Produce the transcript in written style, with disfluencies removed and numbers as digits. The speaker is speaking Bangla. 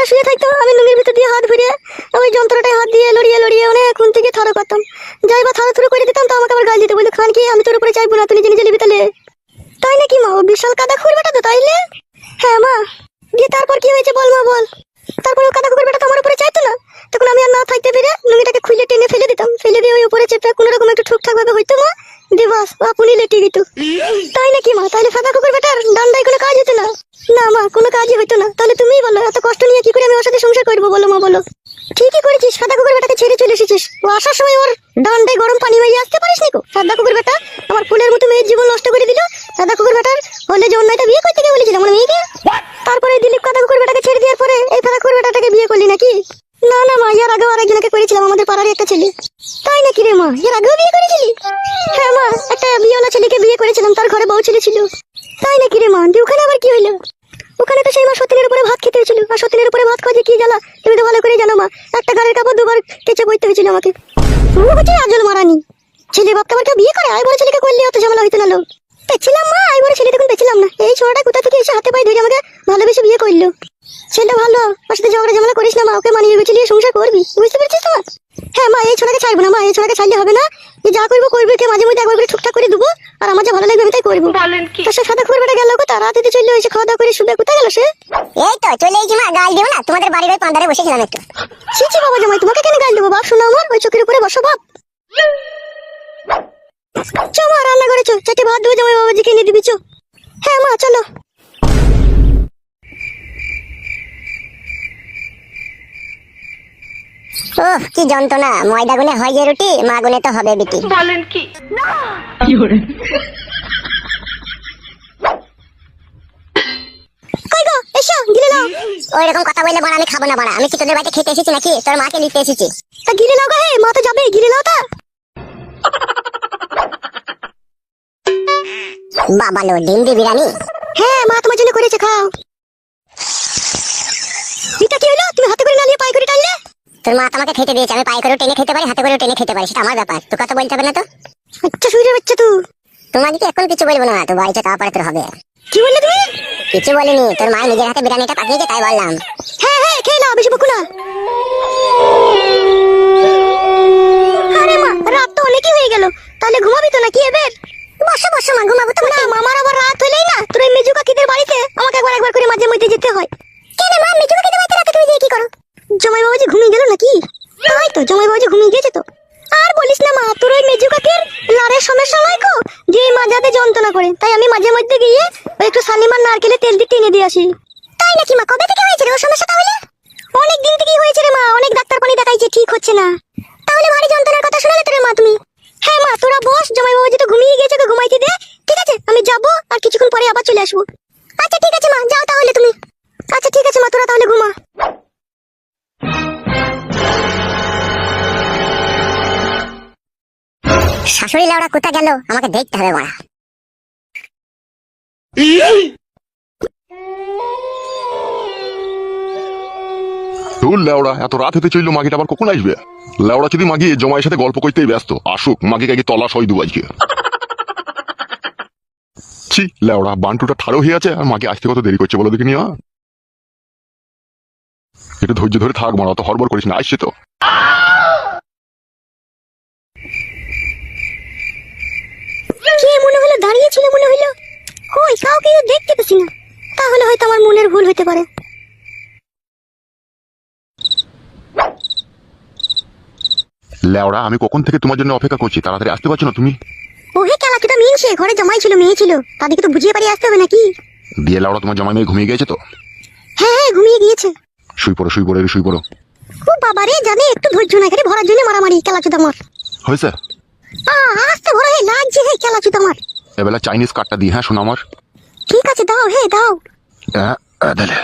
শুয়ে থাকতো, আমি লুঙ্গির ভিতর দিয়ে হাত ঘুরিয়ে ওই যন্ত্রটায় হাত দিয়ে লড়িয়ে লড়িয়ে অনেকক্ষণ থেকে থারো করতাম। যাই বা থারো থুরো করে দিতাম, তো আমাকে আবার গাল দিতে বললো, খান কি আমি তোর উপরে চাইবো না, তুই নিজে নিজে নিবি তাহলে। তাই নাকি মা? ও বিশাল কাদা খুঁড় বেটা তো তাইলে? হ্যাঁ মা। দিয়ে তারপর কি হয়েছে বল মা বল। তারপর ও কাদা কুকুর বেটা তো আমার উপরে চাইতো না, তখন আমি আর না থাকতে পেরে লুঙ্গিটাকে খুলে টেনে ফেলে দিতাম, ফেলে দিয়ে ওই উপরে চেপে কোনো রকম একটু ঠুকঠাক ভাবে হইতো মা, দিবাস আপনি লেটে দিত। তাই নাকি মা? তাহলে সাদা কুকুর বেটার ডান্ডায় কোনো কাজ হতো না? না মা, কোনো কাজই হইতো না। তাহলে তুমিই বলো, এত কষ্ট নিয়ে কি করে আমি ওর সাথে সংসার করবো বলো মা বলো। ঠিকই করেছিস, সাদা কুকুর বেটাকে ছেড়ে চলে এসেছিস। ও আসার সময় ওর ডান্ডায় গরম পানি হয়ে আসতে পারিস নিকো? সাদা কুকুর বেটা আমার ফুলের মতো মেয়ের জীবন নষ্ট করে দিল। সাদা কুকুর বেটার হলে যে অন্যায়টা বিয়ে করতে গিয়ে বলেছিলাম আমার মেয়েকে, তারপরে দিলীপ কাদা কুকুর বেটাকে ছেড়ে দেওয়ার পরে এই সাদা কুকুর বেটাটাকে বিয়ে করলি নাকি? না না মা, এর আগেও আরেকজনকে করেছিলাম, আমাদের পাড়ারই একটা ছেলে। তাই নাকি রে মা? এর আগেও বিয়ে করেছিলি? হ্যাঁ মা, একটা বিয়েওয়ালা ছেলেকে বিয়ে করেছিলাম, তার ঘরে বউ ছেলে ছিল। তাই নাকি রে মা? দিয়ে ওখানে আবার কি হইলো? ওখানে তো সেই মা সতীনের উপরে ভাত খেতে হয়েছিল, আর সতীনের উপরে ভাত খাওয়া যে কি জ্বালা তুমি তো ভালো করে জানো মা। একটা গাড়ির কাপড় দুবার কেচে বইতে হয়েছিল আমাকে। ও হচ্ছে আজল মারানি ছেলে। বাপকে আবার কেউ বিয়ে করে? আই বড় ছেলেকে করলে অত ঝামেলা হইতো না লো। পেছিলাম মা, আই বড় ছেলে তখন পেছিলাম না। এই ছোড়াটা কোথা থেকে এসে হাতে পায়ে ধরে আমাকে ভালোবেসে বিয়ে করলো। ছেলেটা ভালো, ওর সাথে ঝগড়া ঝামেলা করিস না মা, ওকে মানিয়ে গুছিয়ে নিয়ে সংসার করবি, বুঝতে পেরেছিস তো মা? হ্যাঁ মা, এই ছোড়াকে ছাড়বো না মা, এই ছোড়াকে ছাড়লে হবে না। যে যা করবো করবি, কে মাঝে মধ্যে একবার করে ঠুকঠাক করে দেবো, আর আমার যা ভালো লাগবে আমি তাই করবো। তো সে সাদা কুকুর বেটা গেল কোথা? রাতে চলে এসে খাওয়া দাওয়া করে শুবে কোথায় গেল সে? এই তো চলে এসেছি মা, গাল দিও না, তোমাদের বাড়ির ওই পান্ডারে বসেছিলাম একটু। ছি ছি বাবা জামাই, তোমাকে কেন গাল দেবো? বাপ শোনা আমার, ওই চোখের উপরে বসো বাপ। চো মা, রান্না করে চো, চারটে ভাত দেবো জামাই বাবাজিকে এনে দিবি চো। হ্যাঁ মা চলো। ওহ কি যন্ত্রণা, ময়দা গুনে হয় যে রুটি, মা গুনে তো হবে বিটি। বলেন কি? কই গো, এসো গিলে নাও। ওই রকম কথা বললে বড় আমি খাবো না বড়, আমি কি তোদের বাড়িতে খেতে এসেছি নাকি তোর মাকে নিতে এসেছি? তা গিলে নাও গো, হে মা তো যাবে, গিলে নাও তা। বাবা লো, ডিম দি বিরিয়ানি। হ্যাঁ মা তোমার জন্য করেছে, খাও। এটা কি হলো? তুমি হাতে করে না নিয়ে পায়ে করে টানলে? তোর মা তোমাকে খেতে দিয়েছে, আমি পায়ে করে টেনে খেতে পারি, হাতে করে টেনে খেতে পারি, সেটা আমার ব্যাপার, তোর কথা বলতে হবে না তো। আচ্ছা শুয়ে বাচ্চা তুই। তোমাকে কি এখন কিছু বলবো না, তো বাড়িতে তারপরে তোর হবে। কি বললে তুমি? কিছু বলিনি, তোর মা নিজের হাতে বিরিয়ানিটা পাঠিয়েছে তাই বললাম। হ্যাঁ হ্যাঁ খেয়ে নাও, বেশি বকু না। আরে মা, রাত তো অনেকই হয়ে গেল, তাহলে ঘুমাবি তো নাকি এবার? বসো বসো মা, ঘুমাবো তো না মামার আবার রাত হলেই না তোর এই মেজু কাকিদের বাড়িতে আমাকে একবার একবার করে মাঝে মধ্যে যেতে হয়। কেন মা, মেজু কাকিদের বাড়িতে রাতে তুমি গিয়ে কি করো? জামাই বাবাজি ঘুমিয়ে গেল নাকি? তাই তো, জামাই বাবাজি ঘুমিয়ে গেছে তো। আর বলিস না মা, তোর ওই মেজু কাকির লারের সমস্যা নয় কো, যে মাঝাতে যন্ত্রণা করে, তাই আমি মাঝে মধ্যে গিয়ে ওই একটু শালিমার নারকেলের তেল দিয়ে টেনে দিয়ে আসি। তাই নাকি মা? কবে থেকে হয়েছে রে ওর সমস্যা তাহলে? অনেক দিন থেকেই হয়েছে রে মা, অনেক ডাক্তার পানি দেখাইছে, ঠিক হচ্ছে না। তাহলে ভারী যন্ত্রণার কথা শোনালে তোর মা তুমি? হ্যাঁ মা, তোরা বস, জামাই বাবাজি তো ঘুমিয়ে গেছে, তো ঘুমাইতে দে। ঠিক আছে, আমি যাবো, আর কিছুক্ষণ পরে আবার চলে আসবো। আচ্ছা ঠিক আছে মা, যাও তাহলে তুমি। আচ্ছা ঠিক আছে মা, তোরা তাহলে ঘুমা। শাশুড়ি লাউড়া কোথা গেল, আমাকে দেখতে হবে মারা। তোর লেওড়া এত রাত হতে চইল, মাগিটা আবার কখন আসবে? লেওড়া যদি মাগি জমায়ের সাথে গল্প করতেই ব্যস্ত, আসুক মাগিকে আগে তলা সই দু আজকে। ছি লেওড়া, বান্টুটা ঠাড়ো হয়ে আছে, আর মাকে আসতে কত দেরি করছে বলো দেখিনি। একটু ধৈর্য ধরে থাক মারা, অত হড়বড় করিস না, আসছে তো। কে মনে হলো দাঁড়িয়ে ছিল মনে হলো, কই কাউকে তো দেখতে পেছি না। তাহলে হয়তো আমার মনের ভুল হতে পারে। লেওড়া, আমি কখন থেকে তোমার জন্য অপেক্ষা করছি, তাড়াতাড়ি আসতে পারছো না তুমি? ওহে কেলা কিটা মিনছে, ঘরে জামাই ছিল মেয়ে ছিল, তাদেরকে তো বুঝিয়ে পারি আসতে হবে নাকি? দিয়ে লেওড়া, তোমার জামাই মেয়ে ঘুমিয়ে গেছে তো? হ্যাঁ হ্যাঁ ঘুমিয়ে গিয়েছে। শুই পড়ো শুই পড়ো, শুই পড়ো। ও বাবা রে, জানে একটু ধৈর্য না করে ভরার জন্য মারামারি, কেলা চুদা আমার। হয়েছে? আস্তে ভরা, হে লাগছে, হে কেলা চুদা আমার। এবেলা চাইনিজ কার্ডটা দিই, হ্যাঁ শোনো আমার। ঠিক আছে দাও, হে দাও। দিলে